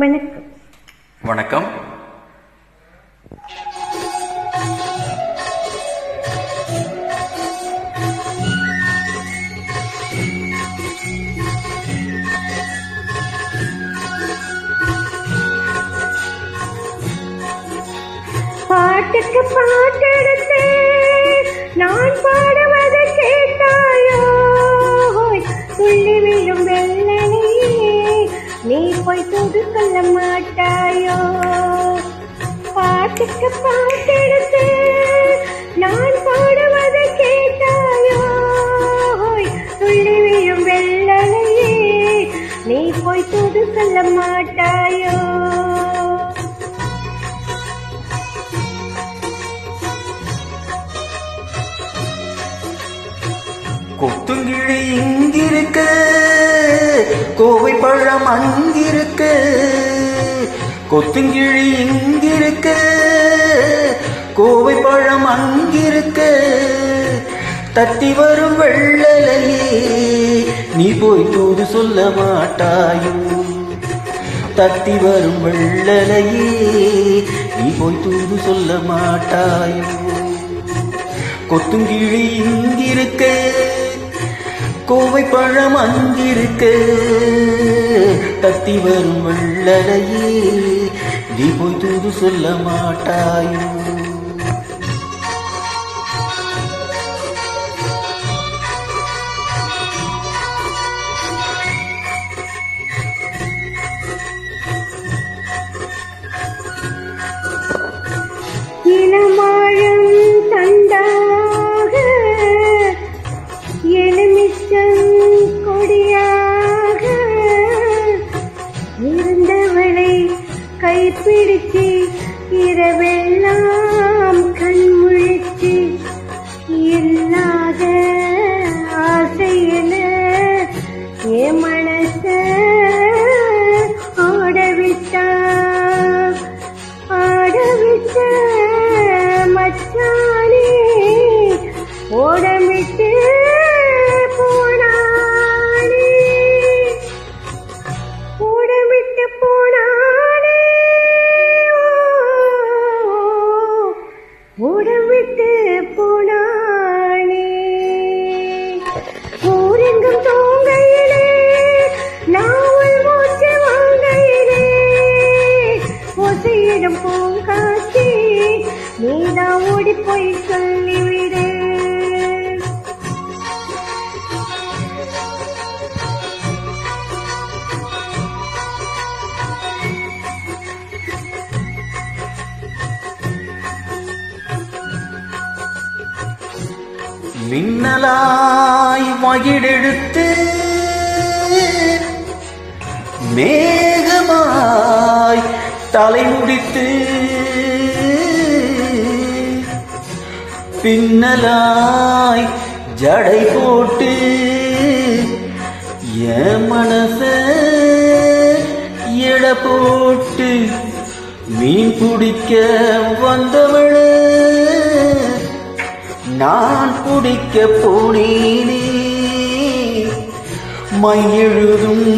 வணக்கம். வணக்கம். பாட்டுக்கு பாட்டெடுத்து நான் பாடுவதை கேட்டாயோ? துள்ளி விழும் வெள்ளனையே நீ போய் தூது சொல்ல மாட்டாயோ? பாட்டுக்கு பாட்டெடுத்து நான் பாடுவதை கேட்டாயோ? துள்ளி விழும் வெள்ளனையே நீ போய் தூது சொல்ல மாட்டாயோ? கொத்துங்கிழி இங்கிருக்கு, கோவை பழம் அங்கிருக்கு. கொத்துங்கிழி இங்கிருக்கு, கோவை பழம் அங்கிருக்கு. தட்டி வரும் வெள்ளலையே நீ போய் தூது சொல்ல மாட்டாயோ? தட்டி வரும் வெள்ளலையே நீ போய் தூது சொல்ல மாட்டாயோ? கொத்துங்கிழி இங்கிருக்கு, கோவை பழம் அங்கிருக்கு. தத்தி வரும் வெள்ளலையே நீ போய் தூது சொல்ல மாட்டாயோ? இளமாழம் தந்தாக எலுமிச்சம் கொடியாக இருந்தவளை கைப்பிடிச்சு இரவெல்லாம் கண்முழிச்சு இல்லாத ஆசையில என் மனச ஆடவிட்டா மச்சானே ஓடமிட்டு போனானே, ஓடமிட்டு போனானே, ஓடமிட்டு போனானே. ஊரெங்கும் தூங்கையிலே நாவல் மூச்சு வாங்கையிலே ஓசையிடம் பூங்காட்சி நீதான் ஓடி போய் சொல்லிவிடு. மின்னலாய் மகிழெடுத்து மேகமாய் தலை முடித்து பின்னலாய் ஜடை போட்டு என் மனச எட போட்டு மீன் பிடிக்க வந்தவள நான் பிடிக்க போனேனே. மையெழுதும்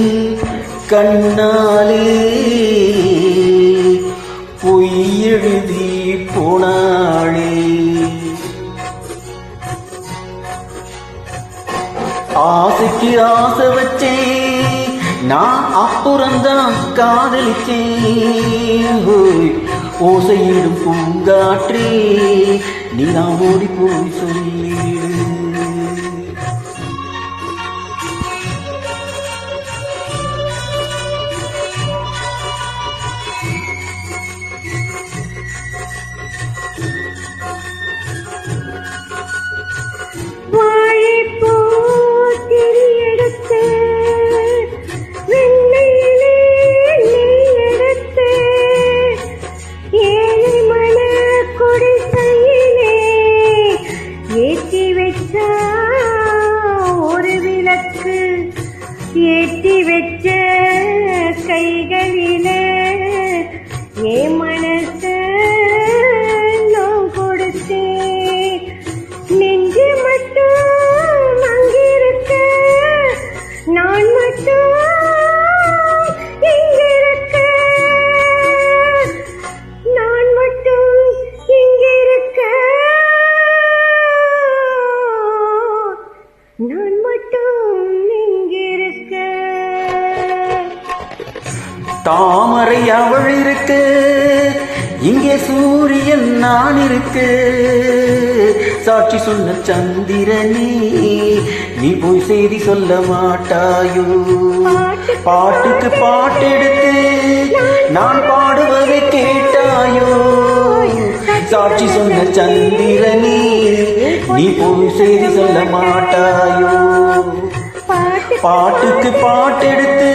கண்ணாலே பொய் எழுதி போனாளே. ஆசைக்கு ஆசை வச்சேன் நான் அப்புறம்தான் காதலிச்சேன். ஓசையிடும் பூங்காற்றே நீதான் ஓடி போய் சொல்லிடு. ஏற்றி வச்ச கைகளிலே என் மனச நான் கொடுத்தேன். நெஞ்சு மட்டும் அங்கிருக்க நான் மட்டும் இங்கிருக்க தாமரை அவள் இருக்கு, இங்கே சூரியன் நான் இருக்கு. சாட்சி சொன்ன சந்திரனே, நீ போய் செய்தி சொல்ல மாட்டாயோ? பாட்டுக்கு பாட்டெடுத்து நான் பாடுவதை கேட்டாயோ? சாட்சி சொன்ன சந்திரனே, நீ போய் செய்தி சொல்ல மாட்டாயோ? பாட்டுக்கு பாட்டெடுத்து